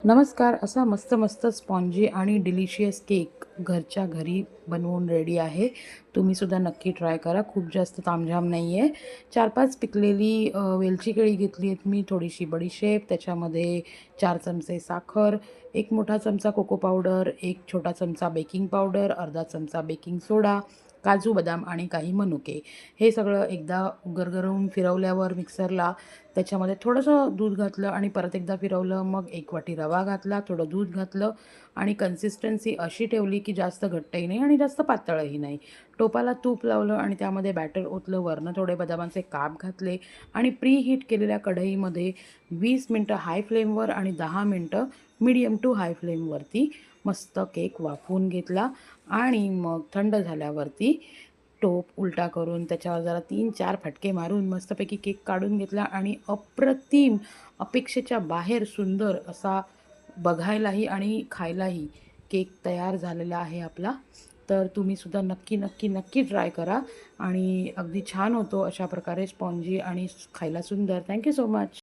नमस्कार. असा मस्त मस्त स्पॉन्जी आणि डिलिशियस केक घरच्या घरी बनवून रेडी आहे. तुम्हीसुद्धा नक्की ट्राय करा. खूप जास्त तामझाम नाही आहे. 4-5 पिकलेली वेलची केळी घेतली आहेत मी, थोडीशी बडीशेप, त्याच्यामध्ये 4 चमचे साखर, 1 मोठा चमचा कोको पावडर, 1 छोटा चमचा बेकिंग पावडर, अर्धा चमचा बेकिंग सोडा, काजू, बदाम आणि काही मनुके. हे सगळं एकदा गरगरून फिरवल्यावर मिक्सरला त्याच्यामध्ये थोडंसं दूध घातलं आणि परत एकदा फिरवलं. मग 1 वाटी रवा घातला, थोडं दूध घातलं आणि कन्सिस्टन्सी अशी ठेवली की जास्त घट्टही नाही आणि जास्त पातळही नाही. टोपाला तूप लावलं आणि त्यामध्ये बॅटर ओतलं. वरनं थोडे बदामाचे काप घातले आणि प्रीहीट केलेल्या कढईमध्ये 20 मिनटं हाय फ्लेमवर आणि 10 मिनटं मीडियम टू हाय फ्लेमवरती मस्त केक वाफवून घेतला आणि मग थंड झाल्यावरती टोप उलटा करून त्याच्यावर जरा 3-4 फटके मारून मस्तपैकी केक काढून घेतला आणि अप्रतिम, अपेक्षेच्या बाहेर सुंदर असा बघायलाही आणि खायलाही केक तयार झालेला आहे आपला. तर तुम्हीसुद्धा नक्की, नक्की, नक्की ट्राय करा आणि अगदी छान होतो अशा प्रकारे स्पॉन्जी आणि खायला सुंदर. Thank you so much.